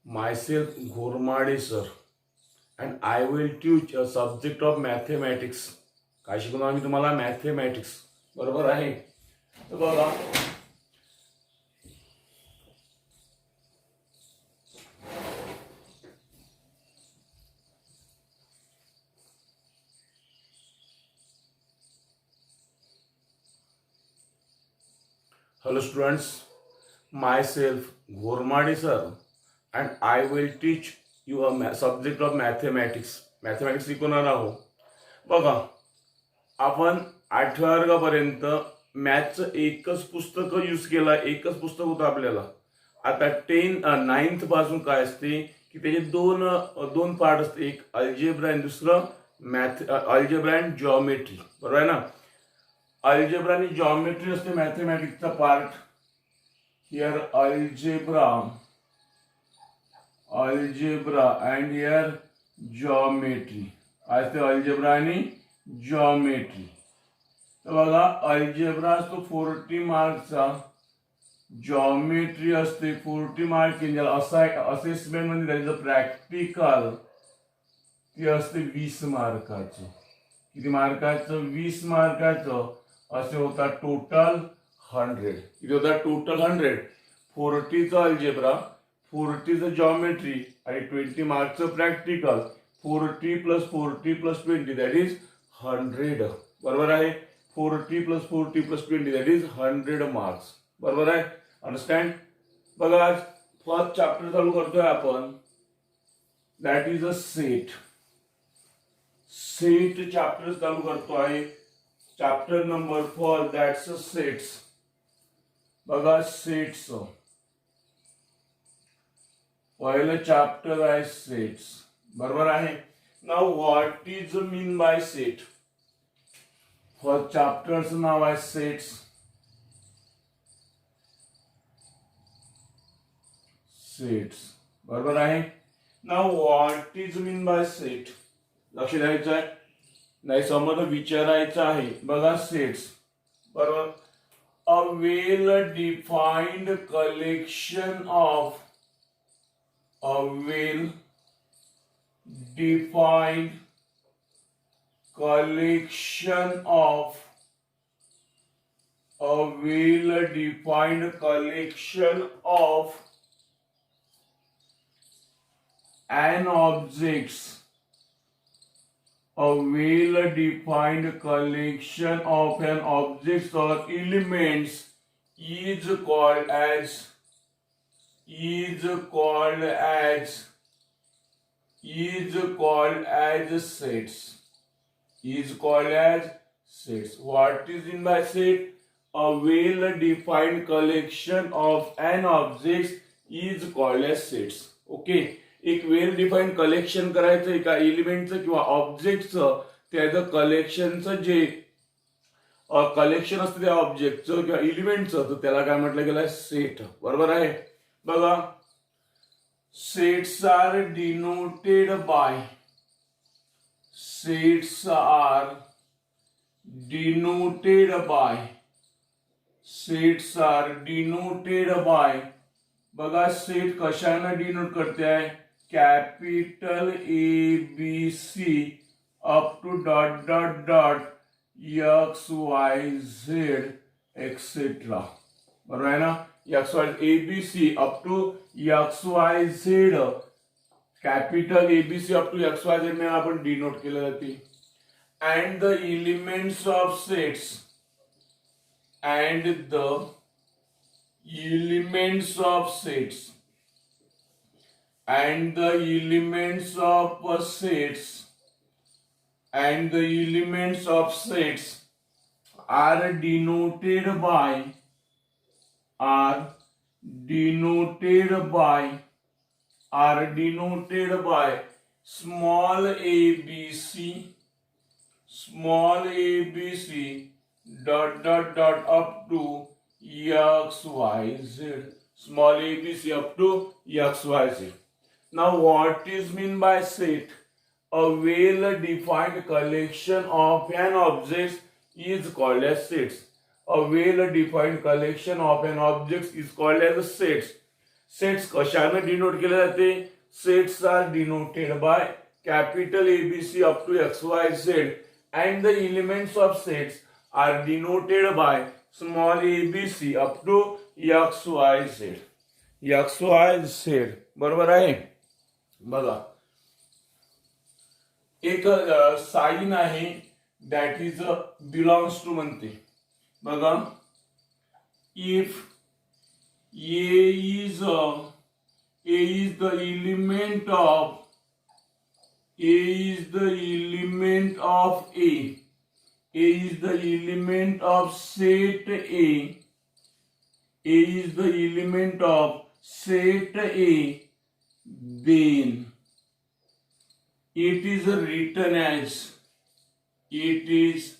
Myself Ghormade sir, and I will teach a subject of mathematics. काय शिकवणार आम्ही तुम्हाला मॅथेमॅटिक्स. बरोबर आहे. तर बघा, hello students, myself Ghormade sir, and I will teach you a subject of mathematics. Mathematics शिकवणार आहोत. बघा, आपण 8व्या वर्गापर्यंत मॅथचं एकच पुस्तक यूज केलं, एकच पुस्तक होतं आपल्याला. आता 9th पासून काय असते की त्याचे दोन पार्ट असते, एक अल्जेब्रा आणि दुसरं अल्जेब्रा अँड जॉमेट्री. बरोबर आहे ना. अल्जेब्रा आणि जॉमेट्री असते मॅथेमॅटिक्सचा part. Here algebra and here geometry असते. अल्जेब्रा आणि जॉमेट्री. तर बघा, अल्जेब्रा असतो 40 मार्कचा, जॉमेट्री असते 40 मार्क. असेसमेंट म्हणजे त्याचं प्रॅक्टिकल ते असते 20 मार्काचं. किती मार्काचं? 20 मार्काचं. असे होता टोटल 100. किती होता? टोटल 100. 40चं अल्जेब्रा, 40चं जॉमेट्री आणि 20 मार्कचं प्रॅक्टिकल. 40 + 40 + 20 that is 100. बरोबर आहे. 40 + 40 + 20 दॅट इज 100 मार्क्स. बरोबर आहे. अंडरस्टँड. बघा, आज फर्स्ट चॅप्टर चालू करतोय आपण, that is a set. Set chapter चालू करतोय. Chapter number 4 that's a sets. बघा, सेट्स पहिलं चॅप्टर आहे सेट्स. बरोबर आहे. नाव what is mean by set. First चॅप्टरचं नाव आहे सेट्स. सेट्स. बरोबर आहे. नाव what is mean by set. लक्ष द्यायचं आहे, नाही समज विचारायचं आहे. बघा, सेट्स. बरोबर. अ well defined collection of defined collection of a well-defined collection of an objects. A well-defined collection of an objects or elements is called as sets. Is called as sets. What is in by set? A well-defined collection of an object is called as sets. Okay. एक वेल defined collection करायचं एका एलिमेंटचं किंवा ऑब्जेक्टचं, त्याचं कलेक्शनचं जे collection असतं त्या ऑब्जेक्टचं किंवा एलिमेंटचं, तर त्याला काय म्हटलं गेलं? सेट. बरोबर आहे. बघा, sets are denoted by बघा, सेट कशाने डिनोट करते आहे? Capital ABC up to dot dot dot XYZ etcetera. बरोबर आहे ना. ABC up to XYZ, capital ABC up to XYZ ने आपण डिनोट केलं जाते. And the elements of sets are denoted by small abc dot dot dot up to XYZ. Small abc up to XYZ. Now, what is mean by set? A well-defined collection of an object is called as sets. A well-defined collection of an object is called as sets. Sets कशाने denote केले जाते? सेट्स are denoted by capital ABC up to XYZ and the elements of sets are denoted by small abc up to XYZ. XYZ बरोबर आहे. बघा एक sign आहे that is belongs to म्हणते. बघा if A is the element of A is the element of A. A is the element of set A. A is the element of set A. Then it is written as it is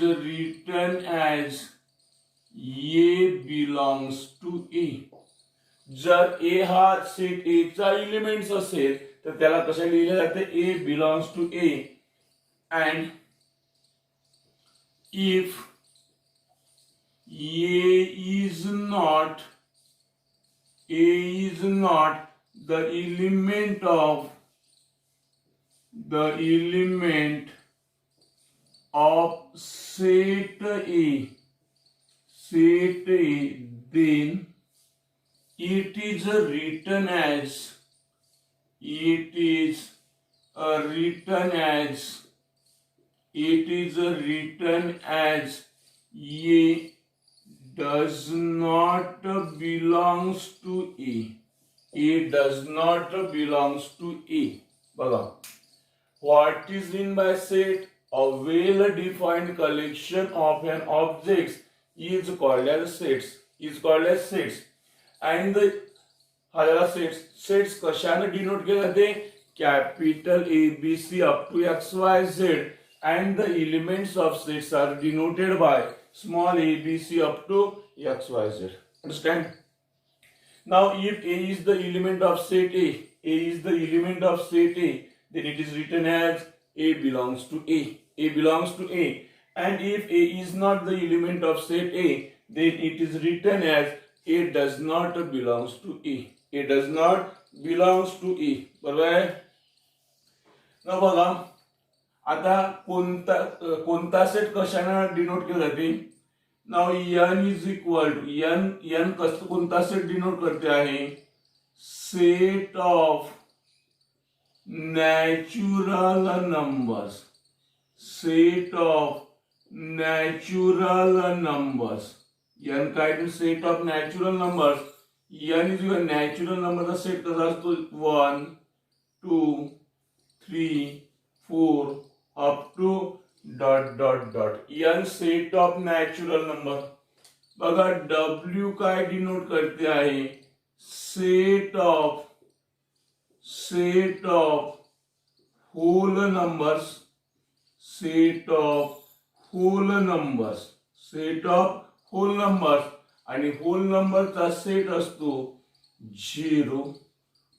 written as A belongs to A. जर A हा set A चा elements असेल तर त्याला कसं लिहिलं जाते? A belongs to A. And if A is not the element of set A, then it is written as A does not belongs to A. A does not belongs to A. बघा what is meant by set? A well-defined collection of an objects is called as sets. And the sets कशाने denote केले जाते? Capital ABC up to XYZ and the elements of sets are denoted by small abc up to XYZ. Understand? Now if A is the element of set A, then it is written as A belongs to A. And if A is not the element of set A, then it is written as A does not belongs to A. बरोबर आहे ना? बघा आता कोणता set कशाने denote केला जाते? Now n is equal to n कोणता सेट डिनोट करते आहे? Set of natural numbers. n काय to set of natural numbers. n is your natural नंबरचा सेट कसा असतो? 1 2 3 4 up to n set of natural number. बघा w काय denote करते आहे? Set of whole numbers. आणि होल नंबरचा सेट असतो 0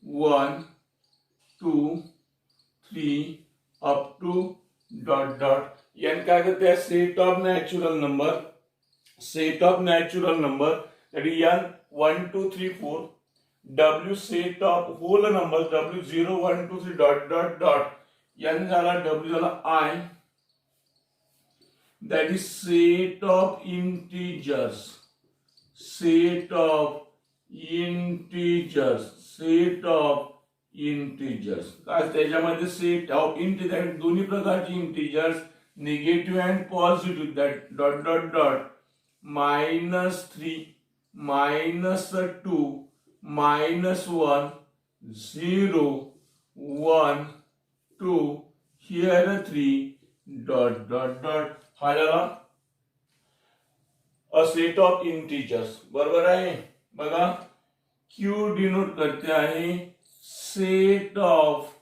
1 2 3 अप टू n काय करते? Set of natural number that is n 1 2 3 4. W set of whole numbers W 0 1 2 3 ... n झाला W झाला I. That is set of integers. काय त्याच्यामध्ये सेट ऑफ इंटिजर दोन्ही प्रकारचे integers negative and positive that ... -3 -2 -1 0 1 2 here 3 ... हा झाला अ सेट ऑफ इंटिजर्स. बरोबर आहे. बघा क्यू डिनोट करते आहे set of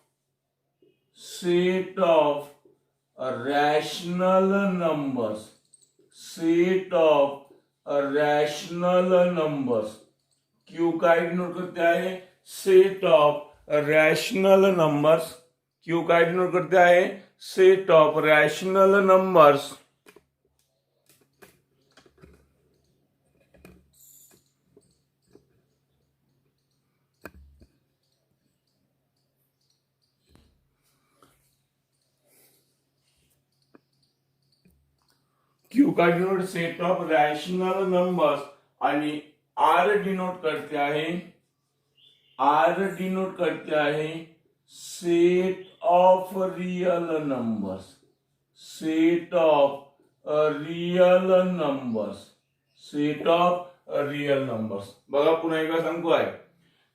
rational numbers. Q काय डिनोट करते आहे? Set of rational numbers. Q का denote set of rational numbers आणि आर डिनोट करते आहे set of real numbers, set of real numbers. बघा पुन्हा एकदा सांगतो आहे.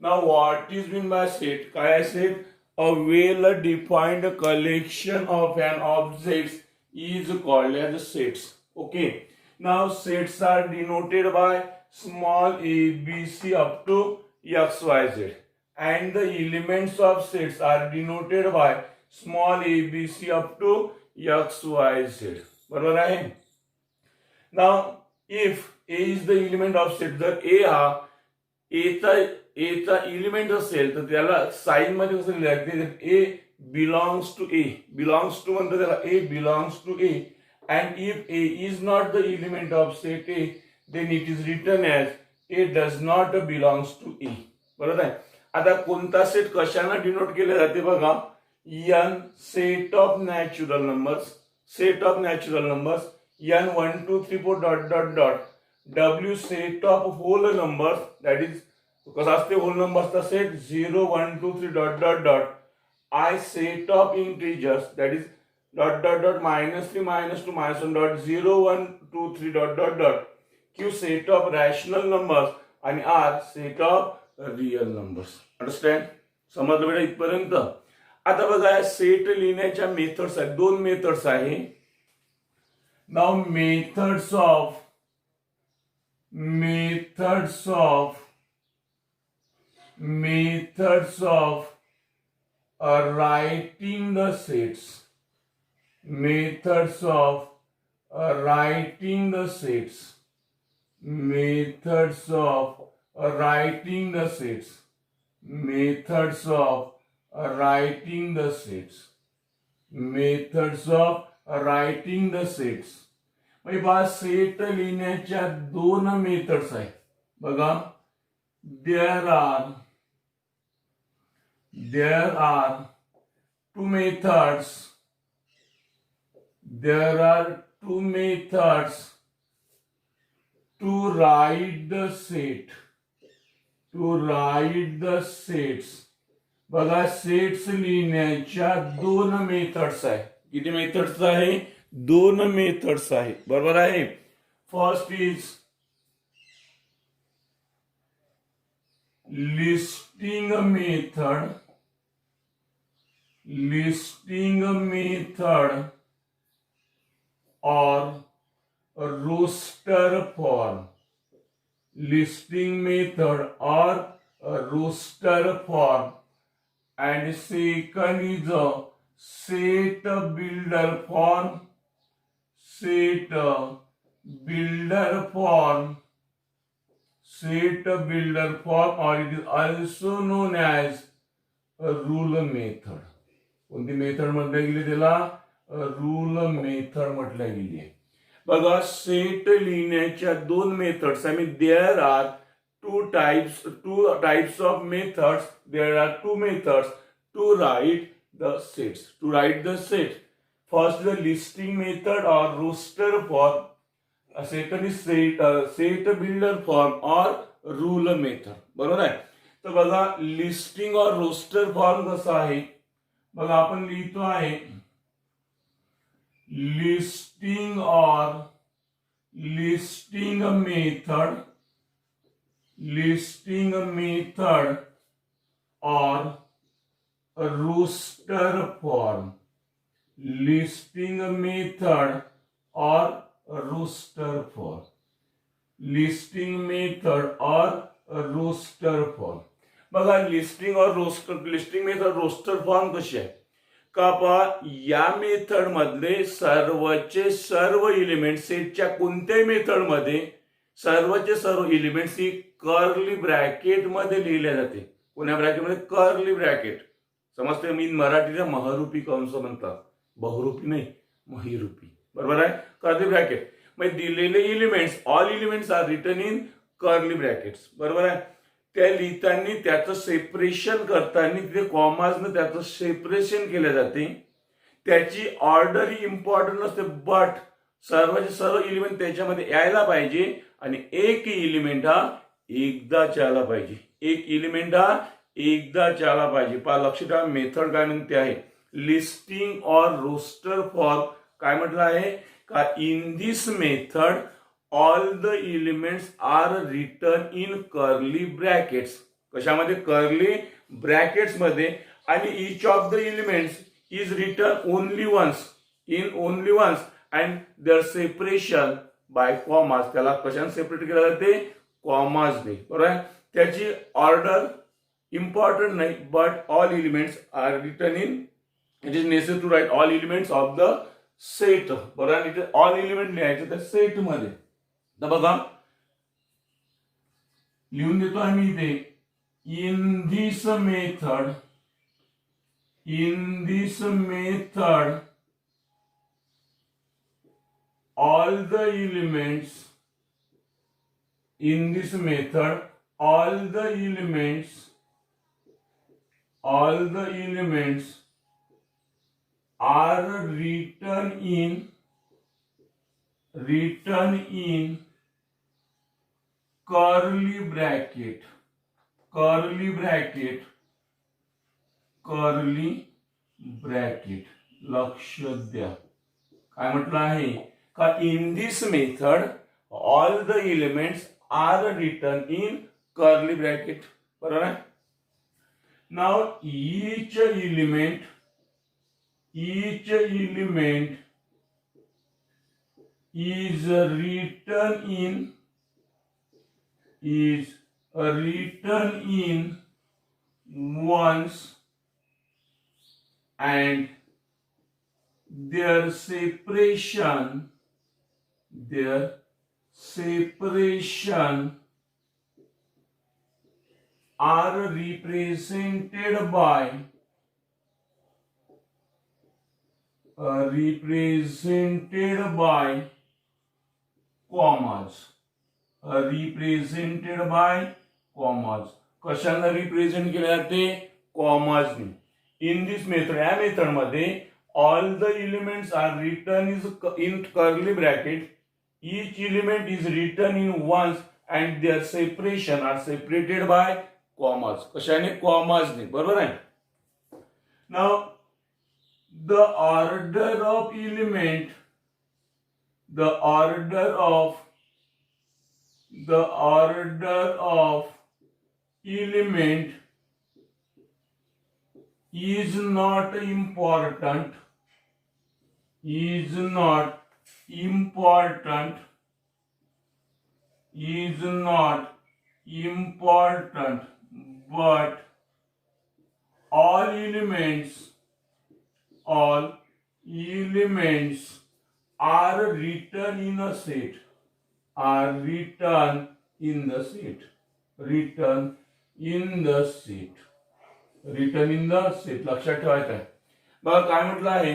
Now what is mean by set? काय आहे set? A well defined collection of an objects is called as sets. Okay, now sets are denoted by small a b c up to x y z, and the elements of sets are denoted by small a b c up to x y z. बरोबर आहे. now if a is the element of set, जर a हा a चा element असेल तर त्याला sign मध्ये कसं लिहायचं? a belongs to A, belongs to म्हणतो त्याला A belongs to A, and if A is not the element of set A, then it is written as A does not belongs to A. बरोबर आहे. आता कोणता set कशाला denote केले जाते बघा? n set of natural numbers, set of natural numbers, n 1 2 3 4 dot dot dot, w set of whole numbers, that is कसा असते होल नंबर्सचा set? 0 1 2 3 dot dot dot, I set of integers, that is dot dot dot -3 -2 -1 dot 0 1 2 3 dot dot dot, Q set of rational numbers आणि R set of real numbers. Understand? समजलं बेटा इथपर्यंत? आता बघा set लिहिण्याच्या मेथड्स आहेत, दोन मेथड्स आहे. Now methods of writing the sets, methods of writing the sets, methods of writing the sets, methods of writing the sets, methods of writing the sets. म्हणजे बघा सेट लिहिण्याच्या दोन मेथड्स आहेत बघा. there are two methods to write the sets. बघा sets लिहिण्याच्या दोन methods आहे. किती मेथड्स आहे? दोन मेथड्स आहे. बरोबर आहे. First is listing method or roster form, listing method or roster form, and second is a set builder form, set builder form, or it is also known as a rule method. कोणती method म्हटल्या गेली त्याला? Rule method म्हटल्या गेली आहे. बघा set लिहिण्याच्या दोन मेथड्स आहे. There are two types of methods. There are two methods to write the sets. First, the listing method or roster form. Second is set builder form or rule method. बरोबर आहे. तर बघा listing और roster form कसा आहे बघा. आपण लिहितो आहे listing method or roster form, listing method or roster form, listing method or roster form. बघा लिस्टिंग मेथड रोस्टर फॉर्म कशी आहे का पहा. या मेथड मधले सर्वचे सर्व एलिमेंट सेटच्या कोणत्याही मेथड मध्ये सर्वचे सर्व एलिमेंट्स ही कर्ली ब्रॅकेट मध्ये लिहिले जाते. कोण्या ब्रॅकेट मध्ये? Curly bracket. समजते? मी मराठीला महरूपी कंस म्हणतात, बहुरूपी नाही, महिरूपी. बरोबर आहे. कर्ली ब्रॅकेट म्हणजे दिलेले elements, all elements are written in curly brackets. बरोबर आहे. त्या लिहिताना त्याचं सेपरेशन करताना तिथे कॉमाजनं त्याचं सेपरेशन केलं जाते. त्याची ऑर्डर ही इम्पॉर्टंट नसते, बट सर्वचे सर्व एलिमेंट त्याच्यामध्ये यायला पाहिजे आणि एक एलिमेंट हा एकदाच यायला पाहिजे. एक एलिमेंट हा एकदाच यायला पाहिजे. पहा लक्ष ठेवा मेथड काय म्हणते आहे. लिस्टिंग ऑर रोस्टर फॉर काय म्हटलं आहे का in this method all the elements are written in curly brackets. कशामध्ये कर्ली ब्रॅकेट्स मध्ये आणि each of the elements is written only once in only once and their separation by commas. त्याला कशाने separate केलं जाते कॉमासने. बरोबर आहे. त्याची ऑर्डर इम्पॉर्टंट नाही but all elements are written in it is necessary to write all elements of the set. बरोबर आहे. इथे ऑल एलिमेंट लिहायचे त्या सेट मध्ये. तर बघा लिहून देतो आम्ही इथे in this method all the elements in this method all the elements are written in curly bracket. लक्ष द्या काय म्हटलं आहे का in this method all the elements are written in curly bracket. बरोबर आहे. Now each element is written in ones and their separation are represented by commas. कशाने represent केले जाते कॉमासने. इन दिस मेथड या मेथड मध्ये all the elements are written in curly bracket. Each element is written in ones and their separation are separated by commas. कशाने कॉमासने. बरोबर आहे. Now the order of element is not important but all elements are written in a set लक्षात ठेवायचं आहे. बघा काय म्हटलं आहे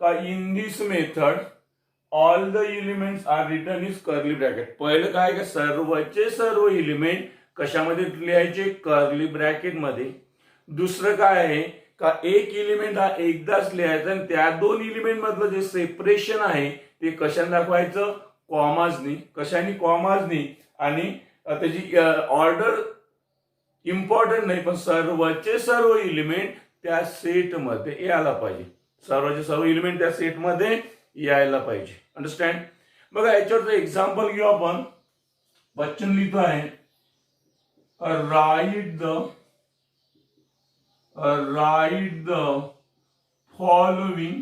का in this method all the elements are written is curly bracket. पहिलं काय का सर्वचे सर्व एलिमेंट कशामध्ये लिहायचे कर्ली ब्रॅकेट मध्ये. दुसरं काय आहे का एक एलिमेंट हा एकदाच लिहायचा आणि त्या दोन एलिमेंट मधलं जे सेपरेशन आहे ते कशाने दाखवायचं कॉमासनी. कशाने कॉमासनी. आणि त्याची ऑर्डर इम्पॉर्टंट नाही पण सर्वचे सर्व एलिमेंट त्या सेट मध्ये यायला पाहिजे. सर्वचे सर्व एलिमेंट त्या सेट मध्ये यायला पाहिजे. अंडरस्टँड. बघा याच्यावरचं एक्झाम्पल घेऊ आपण. बच्चन लिहितो आहे write the following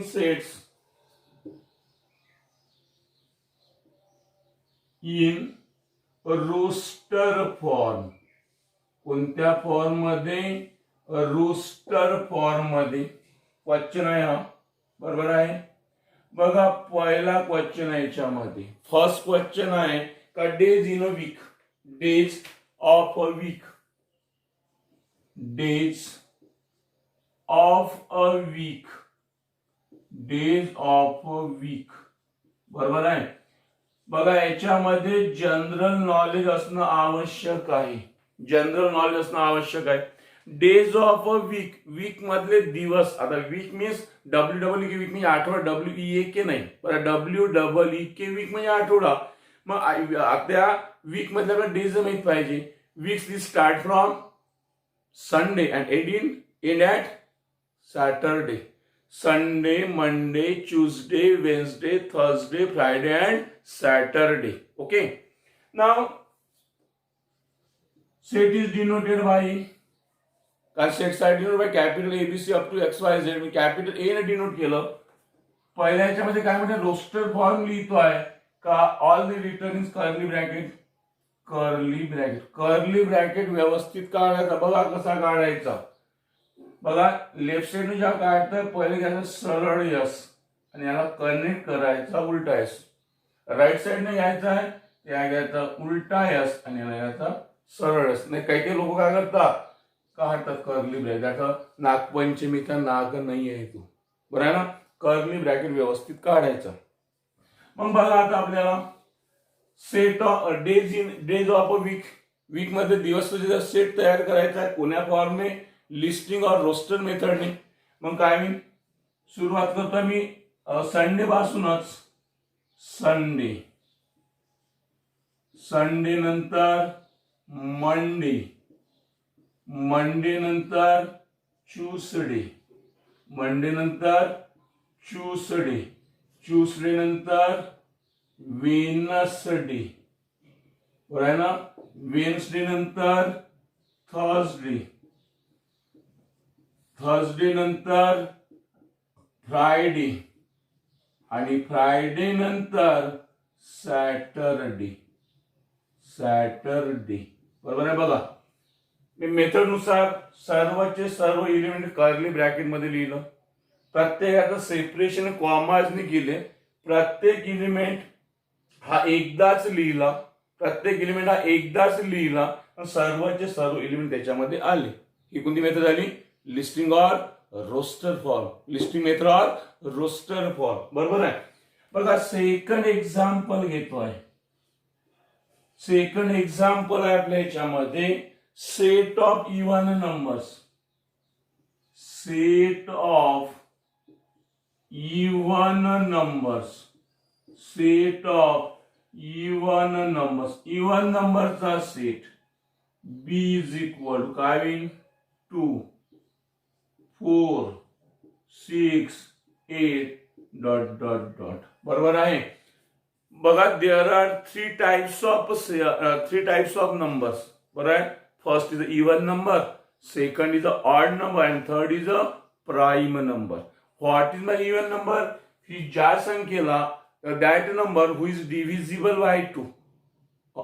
sets in roster form. कोणत्या फॉर्म मध्ये रोस्टर फॉर्म मध्ये. क्वेश्चन आहे हा. बरोबर आहे. बघा पहिला क्वेश्चन आहे याच्यामध्ये. फर्स्ट क्वेश्चन आहे का days in a week. Days of a week. Days of a week. बरोबर आहे. बघा याच्यामध्ये जनरल नॉलेज असणं आवश्यक आहे. Days of a week, week मधले दिवस. आता वीक मीन्स WEEK वीक म्हणजे आठवडा, WEAK नाही, बरं WEEK वीक म्हणजे आठवडा. मग त्या वीक मधल्या डेज माहित पाहिजे. Weeks start from Sunday and end at Saturday. Sunday, Monday, Tuesday, Wednesday, Thursday, Friday and Saturday. Okay. नाव set is denoted by, कारण sets are denote by capital ABC up to XYZ. मी capital A ने denote केलं. पहिल्या ह्याच्यामध्ये काय म्हणजे roster form लिहितोय का all the return in curly bracket. Curly bracket व्यवस्थित काढायचा. बघा कसा काढायचा. बघा लेफ्ट साइडने जेव्हा काढतं पहिले घ्यायचं सरळ यस आणि याला कनेक्ट करायचा उलटा यस. राईट साइडने घ्यायचा आहे त्या घ्यायचा उलटा यस आणि याला घ्यायचा सरळ यस. नाही काही लोक काय करतात काढतात कर्ली ब्रॅकेट. आता नागपंचमीचा नाग नाही आहे तू, बरं आहे ना. कर्ली ब्रॅकेट व्यवस्थित काढायचा. मग बघा आता आपल्याला set of days of a week, week मध्ये दिवस सेट तयार करायचा आहे. कोण्या फॉर्मने, लिस्टिंग और रोस्टर मेथडने. मग काय मी सुरुवात करतो मी संडे पासूनच. संडे नंतर मंडे, मंडे नंतर ट्यूसडे, मंडे नंतर ट्यूसडे, ट्यूसडे नंतर वेनसडे, बरं आहे ना. वेन्सडे नंतर थर्सडे, थर्सडे नंतर फ्रायडे आणि फ्रायडे नंतर सॅटरडे, बरोबर आहे. बघा मी मेथड नुसार सर्वचे सर्व एलिमेंट कर्ली ब्रॅकेट मध्ये लिहिलं. प्रत्येकाचं सेपरेशन कॉमाजने केले. प्रत्येक एलिमेंट हा एकदाच लिहिला. सर्वचे सर्व एलिमेंट त्याच्यामध्ये आले. ही कोणती मेथड झाली? Listing or roster form. Listing method or roster form, बरोबर आहे. बघा सेकंड एक्झाम्पल घेतोय. सेकंड एक्झाम्पल आहे आपल्या ह्याच्यामध्ये set of even numbers. Set of even numbers, set of even numbers. Even नंबरचा सेट बी इज इक्वल काय होईल 2, 4, 6, 8 डॉट डॉट डॉट, बरोबर आहे. बघा there are three types of numbers, बरोबर आहे. First is a even number, second is a odd number and third is a prime number. What is my even number? ही ज्या संख्येला that number who is divisible by 2,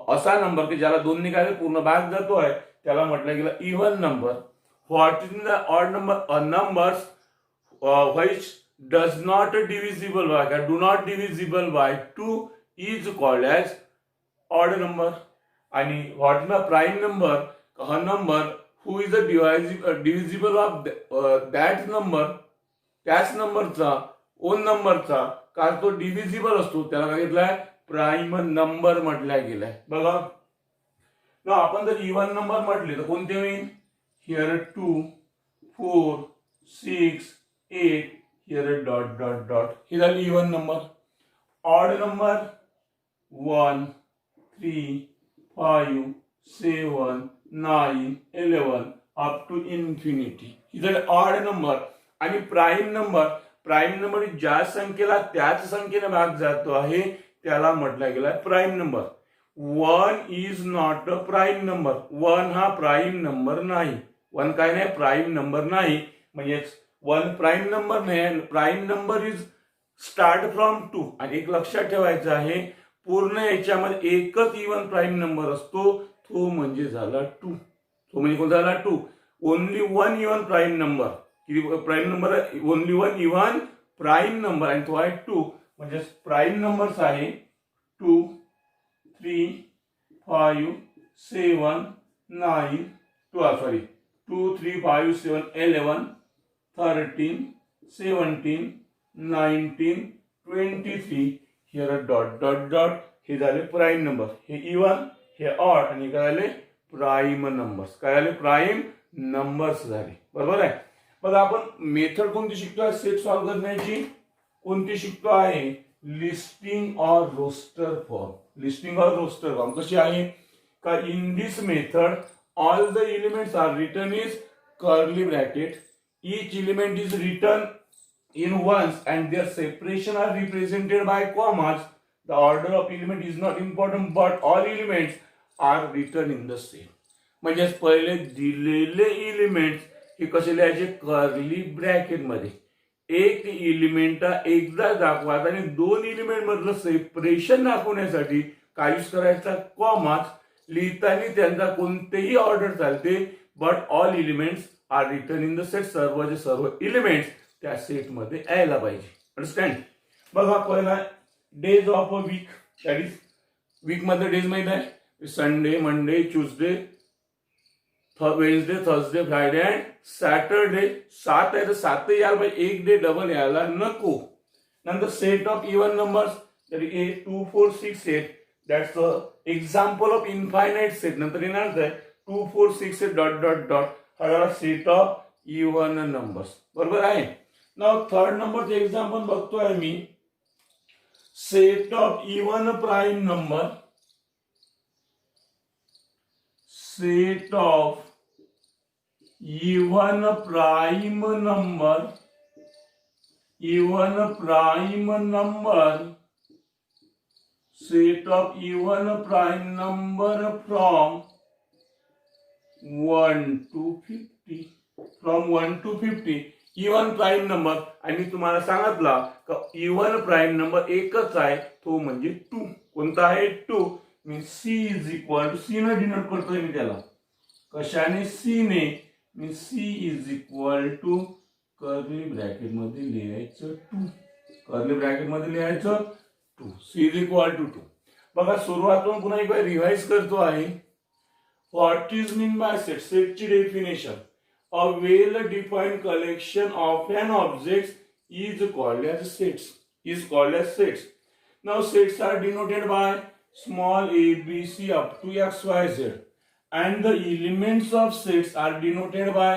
असा number की ज्याला 2 ने काय पूर्ण भाग जातोय त्याला म्हटलं गेलं even number. What is the odd number? A numbers which does not divisible by, do not divisible by 2 is called as odd number. आणि what is the prime number? A number who is a divisible of that number, त्याच नंबरचा on नंबरचा का तो divisible असतो त्याला काय घेतलाय प्राइम नंबर म्हटल्या गेलाय. बघा ना आपण जर इवन नंबर म्हटले तर कोणते होईल? Here 2, 4, 6, 8 here dot dot dot, हे झाले even number. Odd number 1, 3, 5, 7, 9, 11 up to infinity, ही झाले ऑड नंबर. आणि प्राइम नंबर ज्या संख्येला त्याच संख्येने भाग जातो आहे त्याला म्हटलं गेला prime number. 1 is not a prime number. 1 हा प्राइम नंबर नाही. 1 काय नाही, प्राइम नंबर नाही. म्हणजे 1 प्राइम नंबर नाही. Prime number is start from 2. आणि एक लक्षात ठेवायचं आहे पूर्ण याच्यामध्ये एकच इवन प्राइम नंबर असतो, तो म्हणजे झाला 2. तो म्हणजे कोण झाला 2. Only 1 even prime number. Prime number only 1 even prime number आणि तो आहे 2. म्हणजे प्राइम नंबर्स आहे 2, 3, 5, 7, 9, 2, 3, 5, 7, 11, 13, 17, 19, 23 हिअर डॉट डॉट डॉट, हे झाले प्राइम नंबर. हे इवन, हे ऑड आणि काय झाले प्राइम नंबर्स. काय झाले प्राइम नंबर्स झाले. बरोबर आहे. बघा आपण मेथड कोणती शिकतोय सेट सॉल्व्ह करण्याची, कोणती शिकतो आहे, listing or roster form. Listing or roster form कशी आहे का, in this method all the elements are written is curly bracket, each element is written in ones and their separation are represented by commas. The order of element is not important but all elements are written in the same. म्हणजे पहिले दिलेले elements हे कसे लिहायचे, curly bracket मध्ये. एक element एकदा दाखवायचा आणि दोन एलिमेंट मधलं सेपरेशन दाखवण्यासाठी काय यूज करायचा, कॉमास. लिहिताना त्यांचा कोणतेही ऑर्डर चालते but all elements are written in the set. सर्वचे सर्व एलिमेंट्स त्या सेट मध्ये यायला पाहिजे. अंडरस्टँड. बघा पहिला days of a week, that is week मध्ये डेज माहित आहे, Sunday, Monday, Tuesday, Wednesday, Thursday, Friday and Saturday. 7 आहे तर 7 यायला पाहिजे, एक डे डबल यायला नको. नंतर सेट ऑफ इव्हन नंबर्स, तरी 8, 2, 4, 6, 8. That's example of infinite set. नंतर येणार 2, 4, 6, 8 डॉट डॉट डॉट. हा झाला सेट ऑफ इव्हन नंबर्स. बरोबर आहे. नाव थर्ड नंबरचे एक्झाम्पल बघतोय मी, set of even prime number. Set of even prime number, even prime number, set of even prime number from 1 to 50. From 1 to 50 even prime number. आणि मी तुम्हाला सांगितला का इव्हन प्राईम नंबर एकच आहे, तो म्हणजे 2. कोणता आहे, 2. मी C is equal to, C ने डिनोट करतोय मी त्याला, कशाने, सी ने. मी C is equal to curly bracket मध्ये लिहायचं 2, कर्ली ब्रॅकेट मध्ये लिहायचं 2, सी इज इक्वल टू 2. बघा सुरुवातून पुन्हा एक वेळ रिवाइज करतो आहे. What is mean by set, सेटची definition, a well defined collection of an objects is called as sets, is called as sets. Now sets are denoted by small a, b, c up to x, y, z, and the elements of sets are denoted by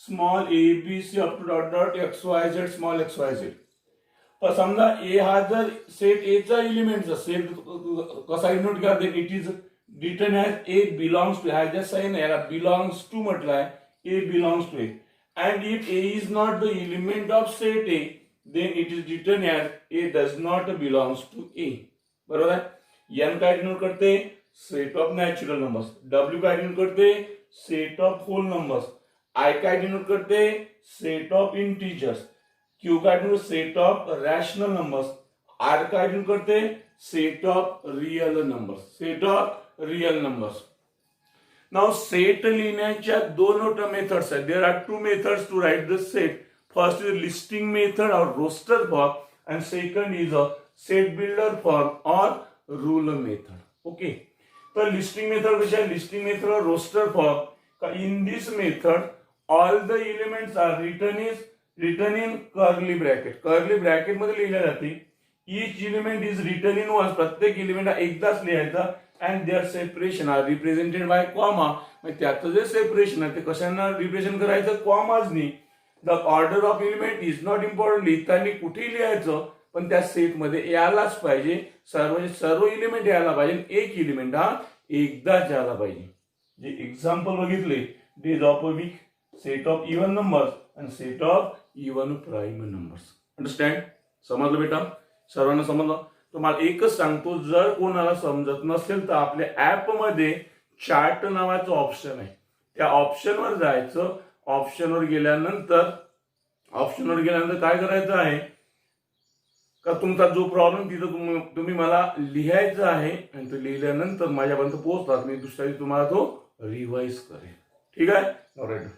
small a, b, c up to dot dot x, y, z, small x, y, z. पण समजा ए हा जर set A चा एलिमेंटचा set कसा denote करते, it is written as A belongs to, ह्याच्या sign याला बिलॉंग्स टू म्हटलाय, A belongs to A, and if A is not the element of set A, then it is written as A does not belongs to A. बरोबर आहे. N काय denote करते, set of natural numbers. W काय denote करते, set of whole numbers. I काय denote करते, set of integers. Q काय denote, set of rational numbers. R काय डिनोट करते, set of real numbers, set of real numbers. Now set लिहिण्याच्या दोन methods आहेत. There are 2 methods to write the set. First is listing method और roster form, and second is a set builder form or rule method. Okay. तर listing method कशी आहे, listing method और roster form. In this method all the elements are written in curly bracket. Curly bracket मध्ये लिहिल्या जाते. Each element is written in once, प्रत्येक element एकदाच लिहायचा. And their separation are represented by comma. त्याचं जे separation आहे ते कशांना रिप्रेझेंट करायचं, कॉमाजनी. The order of element is not important. लिहिताना कुठेही लिहायचं पण त्या सेट मध्ये यायलाच पाहिजे. सर्व एलिमेंट यायला पाहिजे. एक एलिमेंट हा एकदाच यायला पाहिजे. जे एक्झाम्पल बघितले, days of a weak, set of even numbers and set of even prime numbers. Understand. समजलं बेटा, सर्वांना समजलं. तुम्हाला एकच सांगतो, जर कोणाला समजत नसेल तर आपल्या ऍप मध्ये चार्ट नावाचं ऑप्शन आहे, त्या ऑप्शनवर जायचं. ऑप्शनवर गेल्यानंतर काय करायचं आहे का, तुमचा जो प्रॉब्लेम तिथं तुम्ही मला लिहायचा आहे. आणि तो लिहिल्यानंतर माझ्यापर्यंत पोहोचतात, मी दुसऱ्या दिवशी तुम्हाला तो रिवाइज करेन. ठीक आहे. ऑलराइट.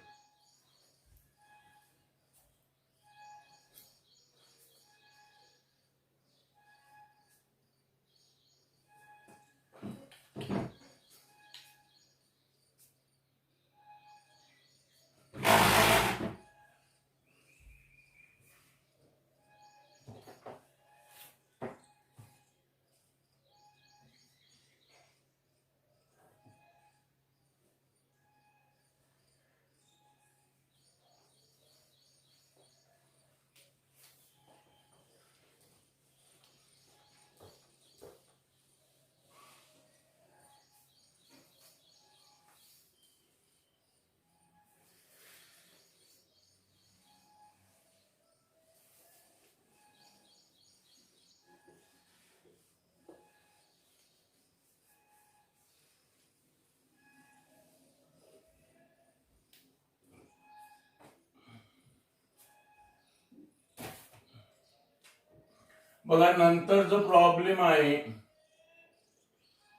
बघा नंतरचा प्रॉब्लेम आहे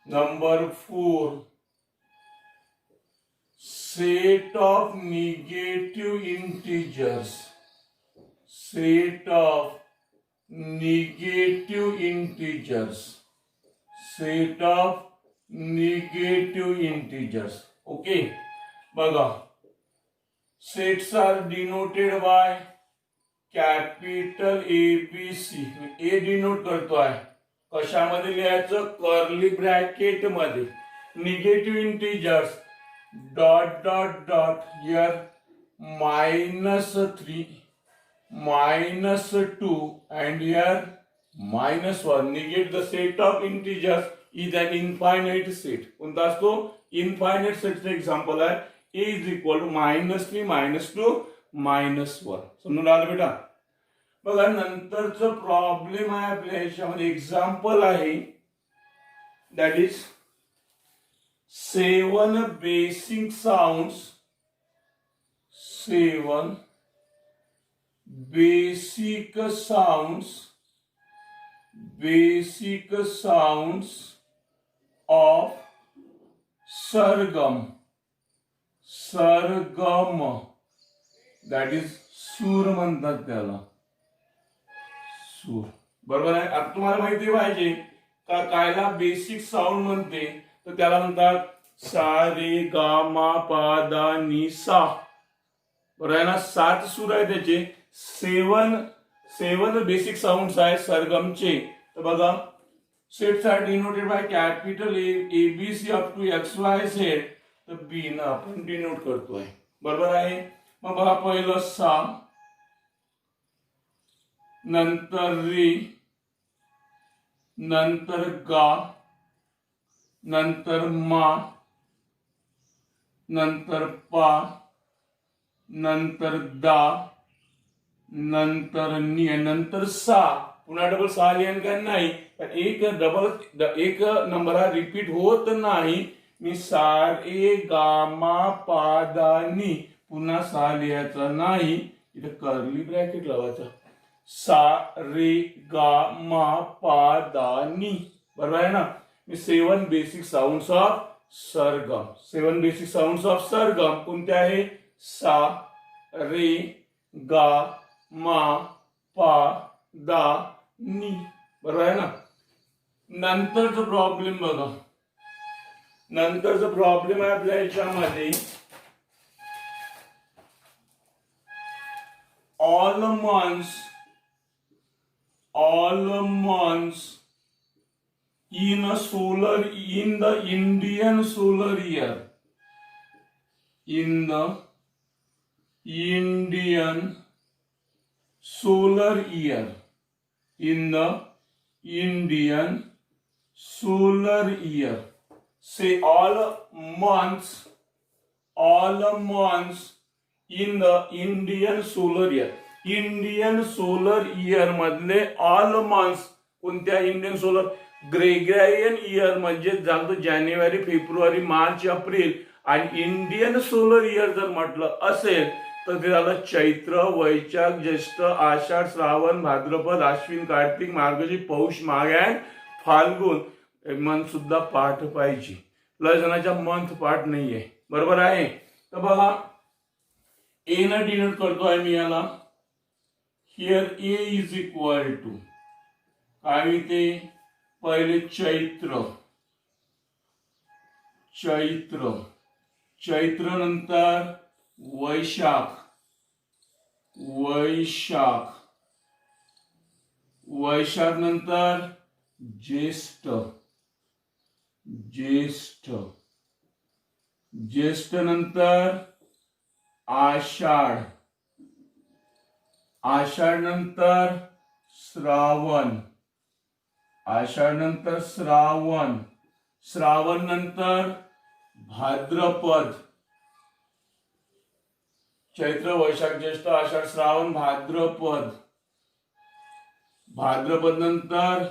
number 4. Set of negative integers. Set of negative integers. Set of negative integers. Okay, बघा sets are denoted by capital ABC. A denote करतोय कशामध्ये लिहायचं, कर्ली ब्रॅकेट मध्ये. Negative integers dot dot dot here -3 -2 and here -1. negate the set of integers is an infinite set. कोणता असतो, infinite सेटचं example आहे. a is equal to -3 -2 -1. समजून आलं बेटा. बघा नंतरचं प्रॉब्लेम आहे आपल्या ह्याच्यामध्ये, एक्झाम्पल आहे that is 7 basic sounds. 7 basic sounds of sargam. That is सूर म्हणतात त्याला, सूर. बरोबर आहे. आता तुम्हाला माहिती पाहिजे का कायला बेसिक साऊंड म्हणते, तर त्याला म्हणतात सा रे गा मा पा दा नी सा. बरोबर आहे ना. 7 सूर आहे त्याचे. 7 बेसिक साऊंड्स आहे सरगमचे. तर बघा sets are denoted by capital ABC up to XYZ. तर बी ना आपण डिनोट करतोय. बरोबर आहे. मग बघा पहिलं सा, नंतर रे, नंतर गा, नंतर मा, नंतर पा, नंतर दा, नंतर नी, नंतर सा. पुन्हा डबल सा लिहान का नाही, पण एक नंबर हा रिपीट होत नाही. मी सा रे गा मा पा दा नी, पुन्हा सा लिहायचा नाही, इथे कर्ली ब्रॅकेट लावायचा. सा रे गा मा पा दा नी. बरोबर आहे ना. मी 7 बेसिक साऊंड्स ऑफ सरगम. 7 बेसिक साऊंड्स ऑफ सरगम कोणते आहे, सा रे गा मा पा दा नी. बरोबर आहे ना. नंतरचा प्रॉब्लेम बघा. नंतरचा प्रॉब्लेम आहे आपल्या याच्यामध्ये all months in the Indian solar year. In the Indian solar year. In the Indian solar year. Say all months in the Indian solar year. Indian solar year मधले ऑल मंथ्स कोणत्या, Indian solar Gregorian year म्हणजे झालं जानेवारी, February, March, April. आणि Indian solar year जर म्हटलं असेल तर ते झालं चैत्र, वैशाख, ज्येष्ठ, आषाढ, श्रावण, भाद्रपद, आश्विन, कार्तिक, मार्गशीर्ष, पौष, माघ अँड फाल्गुन. मंथ सुद्धा पाठ पाहिजे. लय जणांच्या मंथ पाठ नाहीये. बरोबर आहे. तर बघा ए न डिनोट करतोय मी याला. Here A is equal to काय ते, पहिले चैत्र, चैत्र, चैत्र नंतर वैशाख, वैशाख, वैशाख नंतर ज्येष्ठ, ज्येष्ठ, ज्येष्ठ नंतर आषाढ, आषाढ नंतर श्रावण, आषाढ नंतर श्रावण, श्रावण नंतर भाद्रपद. चैत्र, वैशाख, ज्येष्ठ, आषाढ, श्रावण, भाद्रपद. भाद्रपद नंतर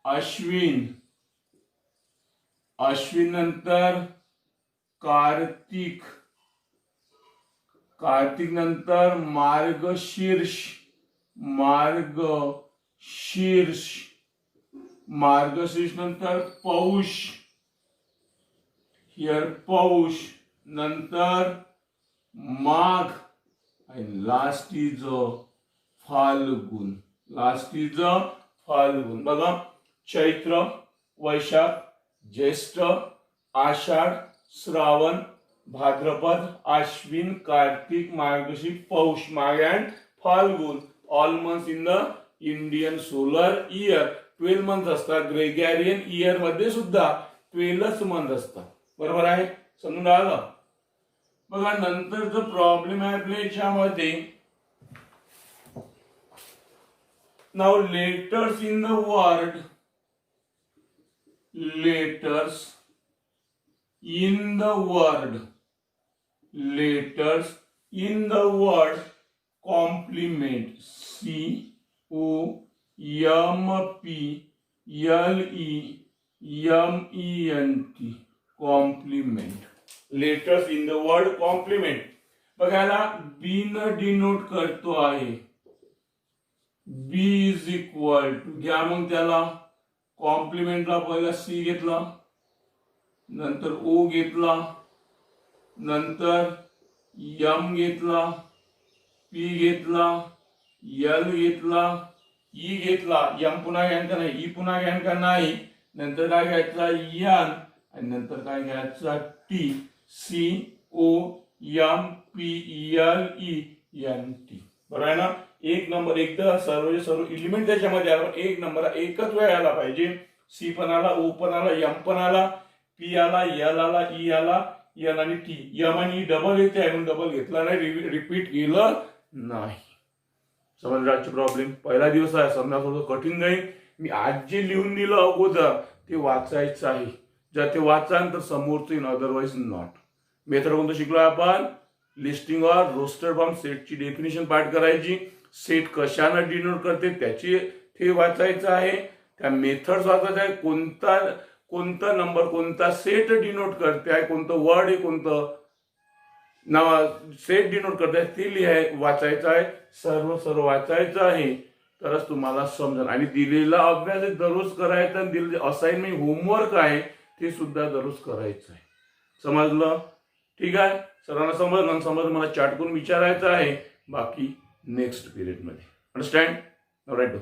अश्विन, अश्विन नंतर कार्तिक, कार्तिक नंतर मार्गशीर्ष, मार्गशीर्ष, शीर्ष, मार्गशीर्ष नंतर पौष, हिअर पौष, नंतर माघ, आणि last is Phalgun. Last is फाल्गुन. बघा, चैत्र, वैशाख, ज्येष्ठ, आषाढ, श्रावण, भाद्रपद, आश्विन, कार्तिक, मार्गशीर्ष, पौष, माघ and Phalgun. All months in the Indian solar year. 12 month असतात. ग्रेगॅरियन इयर मध्ये सुद्धा 12च मंथ असतात. बरोबर आहे, समजून राहिलं. बघा, नंतरचा प्रॉब्लेम आहे आपल्या याच्यामध्ये. नाव letters in the word. Letters in the word. Letters in the word complement. C O M P L E M E N T. Complement. Letters in the word complement. बघायला बी न डिनोट करतो आहे. बी is equal to, घ्या मग त्याला कॉम्प्लिमेंटला पहिला C घेतला, नंतर ओ घेतला, नंतर एम घेतला, पी घेतला, एल घेतला, ई घेतला, एम पुन्हा घ्यायचा नाही, ई पुन्हा घ्यायचा नाही, नंतर काय घ्यायचा एन, आणि नंतर काय घ्यायचा T. C O M P L E N T. बरोबर आहे ना. एक नंबर, एकदा सर्व एलिमेंट त्याच्यामध्ये आला, एक नंबर एकच वेळ आला पाहिजे. सी पण आला, ओ पण आला, एम पण आला, पी आला, एल आला, ई आला, एन आणि टी. एम आणि ई डबल येते म्हणून डबल घेतला नाही, रिपीट केलं नाही. समजण्याचे प्रॉब्लेम. पहिला दिवस आहे, समजा थोडं कठीण जाईल. मी आज जे लिहून दिलं अगोदर ते वाचायचं आहे. जर ते वाचाल तर समोरचं येईल, अदरवाईज नॉट. मेथड कोणतं शिकलो आपण? लिस्टिंग ऑर रोस्टर फॉर्म सेटची डेफिनेशन पाठ करायची. सेट कशानं डिनोट करते त्याची ते वाचायचं आहे. त्या मेथड्स वाचायचं आहे. कोणता नंबर कोणता सेट डिनोट करते आहे, कोणतं वर्ड आहे, कोणतं नाव सेट डिनोट करते ते वाचायचं आहे. सर्व वाचायचं आहे, तरच तुम्हाला समजेल. आणि दिलेला अभ्यास दररोज करायचा. दिलेले असाइनमेंट होमवर्क आहे ते सुद्धा दररोज करायचं आहे. समजलं? ठीक आहे. सर्वांना समजलं मला चॅट करून विचारायचं आहे. बाकी नेक्स्ट पिरियड मध्ये. अंडरस्टँड? राईट.